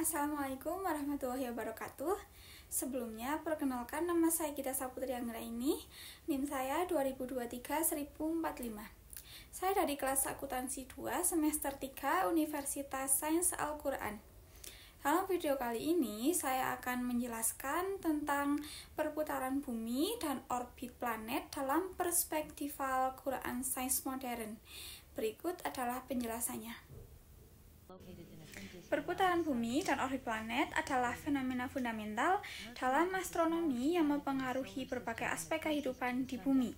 Assalamualaikum warahmatullahi wabarakatuh. Sebelumnya, perkenalkan nama saya Gita Saputri Anggraini. NIM saya 2023-1045. Saya dari kelas akuntansi 2 semester 3 Universitas Sains Al-Quran. Dalam video kali ini, saya akan menjelaskan tentang perputaran bumi dan orbit planet dalam perspektif Al-Quran Sains Modern. Berikut adalah penjelasannya. Perputaran bumi dan orbit planet adalah fenomena fundamental dalam astronomi yang mempengaruhi berbagai aspek kehidupan di bumi.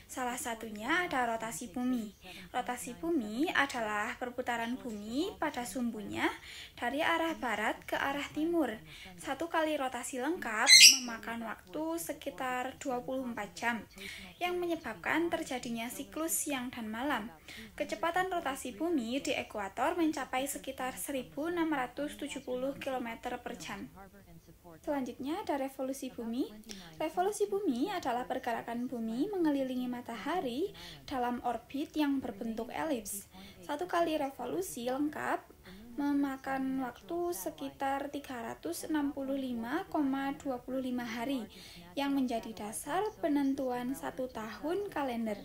Salah satunya ada rotasi bumi. Rotasi bumi adalah perputaran bumi pada sumbunya dari arah barat ke arah timur. Satu kali rotasi lengkap memakan waktu sekitar 24 jam, yang menyebabkan terjadinya siklus siang dan malam. Kecepatan rotasi bumi di ekuator mencapai sekitar 1670 km per jam. Selanjutnya ada revolusi bumi. Revolusi bumi adalah pergerakan bumi mengelilingi matahari dalam orbit yang berbentuk elips. Satu kali revolusi lengkap memakan waktu sekitar 365,25 hari, yang menjadi dasar penentuan satu tahun kalender.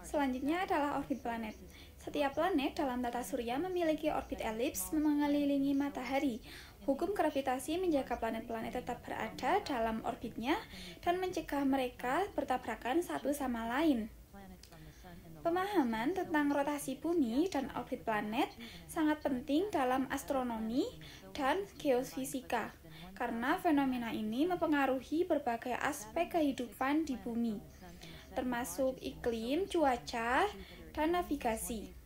Selanjutnya adalah orbit planet. Setiap planet dalam tata surya memiliki orbit elips mengelilingi matahari. Hukum gravitasi menjaga planet-planet tetap berada dalam orbitnya dan mencegah mereka bertabrakan satu sama lain. Pemahaman tentang rotasi bumi dan orbit planet sangat penting dalam astronomi dan geofisika, karena fenomena ini mempengaruhi berbagai aspek kehidupan di bumi, termasuk iklim, cuaca, dan navigasi.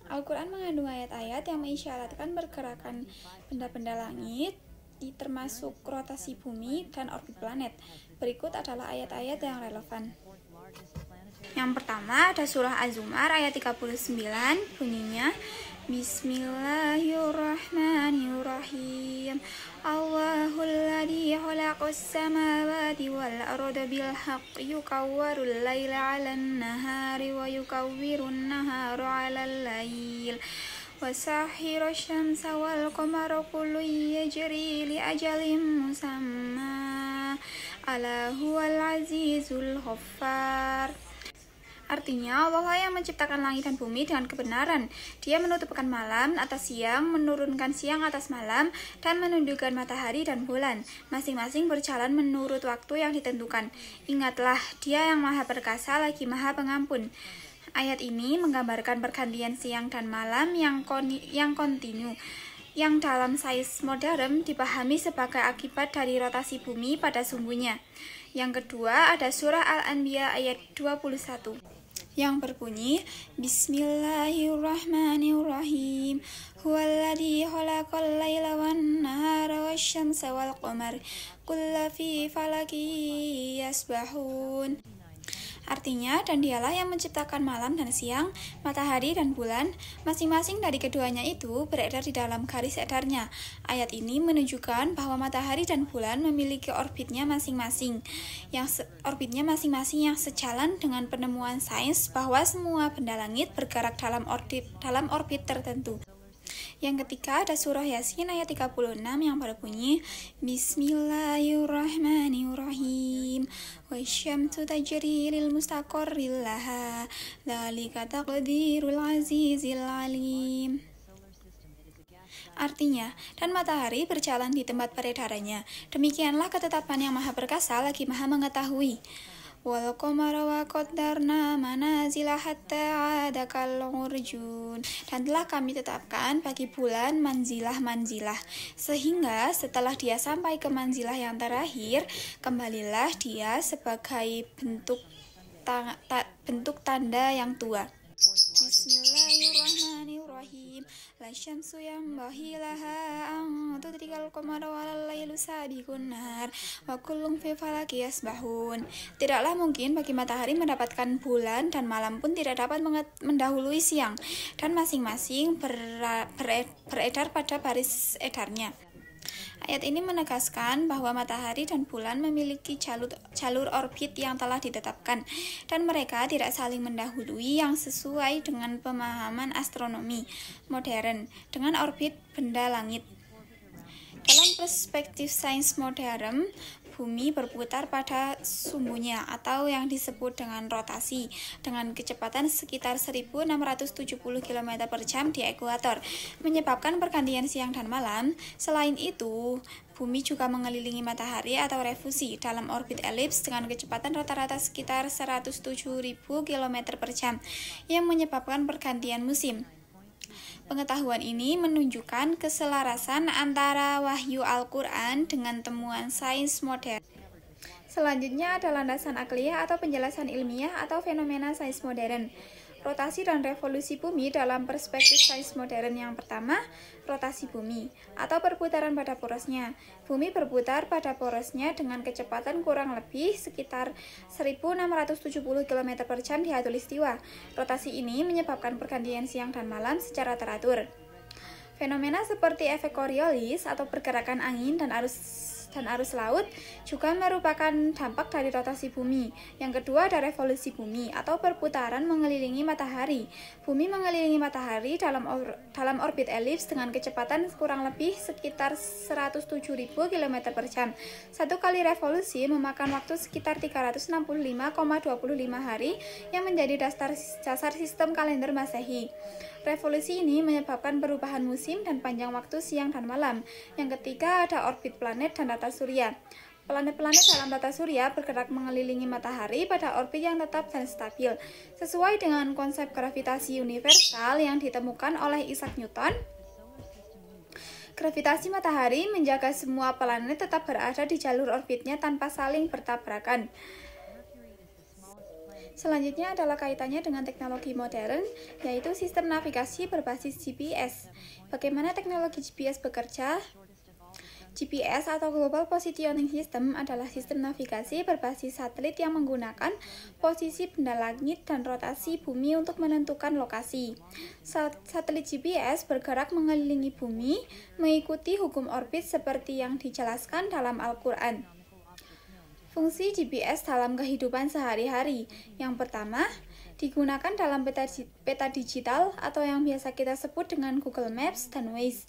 Al-Quran mengandung ayat-ayat yang mengisyaratkan pergerakan benda-benda langit, termasuk rotasi bumi dan orbit planet. Berikut adalah ayat-ayat yang relevan. Yang pertama ada surah Az-Zumar ayat 39, bunyinya Bismillahirrahmanirrahim. Allahul ladzi khalaqas samawati wal arda bil haqqi yukawwirul laila 'alan nahari wa yukawwirun nahara 'alal lail wa sahhira syamsa wal qamara kullun yajri li ajalin musamma ala huwal azizul ghaffar. Artinya, Allah yang menciptakan langit dan bumi dengan kebenaran. Dia menutupkan malam atas siang, menurunkan siang atas malam, dan menundukkan matahari dan bulan. Masing-masing berjalan menurut waktu yang ditentukan. Ingatlah, Dia yang Maha Perkasa lagi Maha Pengampun. Ayat ini menggambarkan pergantian siang dan malam yang kontinu, yang dalam sains modern dipahami sebagai akibat dari rotasi bumi pada sumbunya. Yang kedua ada surah Al-Anbiya ayat 21. Yang berbunyi Bismillahirrahmanirrahim. Huwallazi khalaqal laila wan nahara wasyamsa wal qamar kullun fi falakin yasbahun. Artinya, dan Dialah yang menciptakan malam dan siang, matahari dan bulan, masing-masing dari keduanya itu beredar di dalam garis edarnya. Ayat ini menunjukkan bahwa matahari dan bulan memiliki orbitnya masing-masing, yang sejalan dengan penemuan sains bahwa semua benda langit bergerak dalam orbit tertentu. Yang ketiga ada surah Yasin ayat 36 yang berbunyi Bismillahirrahmanirrahim. Wasyamsu tajri lil mustaqarril laha dzalika taqdirul azizil alim. Artinya, dan matahari berjalan di tempat peredarannya. Demikianlah ketetapan yang Maha Perkasa lagi Maha mengetahui. Wal qamara wa qaddarna manazila hatta ada kal urjun. Dan telah kami tetapkan bagi bulan manzilah-manzilah, sehingga setelah dia sampai ke manzilah yang terakhir, kembalilah dia sebagai bentuk tanda yang tua. Bismillahirrahmanirrahim. La syamsu yanbaghi laha an tudrikal qamara wal lailu sabiqun nahar wa kullun fi falakin yasbahun. Tidaklah mungkin bagi matahari mendapatkan bulan, dan malam pun tidak dapat mendahului siang, dan masing-masing beredar pada baris edarnya. Ayat ini menegaskan bahwa matahari dan bulan memiliki jalur orbit yang telah ditetapkan, dan mereka tidak saling mendahului yang sesuai dengan pemahaman astronomi modern dengan orbit benda langit. Dalam perspektif sains modern, bumi berputar pada sumbunya atau yang disebut dengan rotasi dengan kecepatan sekitar 1670 km per jam di ekuator, menyebabkan pergantian siang dan malam. Selain itu, bumi juga mengelilingi matahari atau revolusi dalam orbit elips dengan kecepatan rata-rata sekitar 107.000 km per jam yang menyebabkan pergantian musim. Pengetahuan ini menunjukkan keselarasan antara wahyu Al-Quran dengan temuan sains modern. Selanjutnya ada landasan akliyah atau penjelasan ilmiah atau fenomena sains modern. Rotasi dan revolusi bumi dalam perspektif sains modern. Yang pertama, rotasi bumi atau perputaran pada porosnya. Bumi berputar pada porosnya dengan kecepatan kurang lebih sekitar 1670 km per jam di khatulistiwa. Rotasi ini menyebabkan pergantian siang dan malam secara teratur. Fenomena seperti efek Coriolis atau pergerakan angin dan arus laut juga merupakan dampak dari rotasi bumi. Yang kedua ada revolusi bumi atau perputaran mengelilingi matahari. Bumi mengelilingi matahari dalam orbit elips dengan kecepatan kurang lebih sekitar 107.000 km per jam. Satu kali revolusi memakan waktu sekitar 365,25 hari yang menjadi dasar sistem kalender Masehi. Revolusi ini menyebabkan perubahan musim dan panjang waktu siang dan malam. Yang ketiga ada orbit planet dan tata surya. Planet-planet dalam tata surya bergerak mengelilingi matahari pada orbit yang tetap dan stabil. Sesuai dengan konsep gravitasi universal yang ditemukan oleh Isaac Newton, gravitasi matahari menjaga semua planet tetap berada di jalur orbitnya tanpa saling bertabrakan. Selanjutnya adalah kaitannya dengan teknologi modern, yaitu sistem navigasi berbasis GPS. Bagaimana teknologi GPS bekerja? GPS atau Global Positioning System adalah sistem navigasi berbasis satelit yang menggunakan posisi benda langit dan rotasi bumi untuk menentukan lokasi. Satelit GPS bergerak mengelilingi bumi, mengikuti hukum orbit seperti yang dijelaskan dalam Al-Quran. Fungsi GPS dalam kehidupan sehari-hari. Yang pertama, digunakan dalam peta digital atau yang biasa kita sebut dengan Google Maps dan Waze.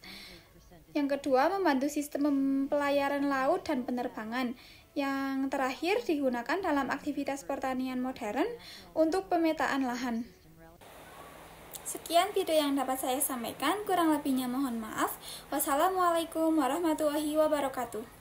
Yang kedua, membantu sistem pelayaran laut dan penerbangan. Yang terakhir, digunakan dalam aktivitas pertanian modern untuk pemetaan lahan. Sekian video yang dapat saya sampaikan, kurang lebihnya mohon maaf. Wassalamualaikum warahmatullahi wabarakatuh.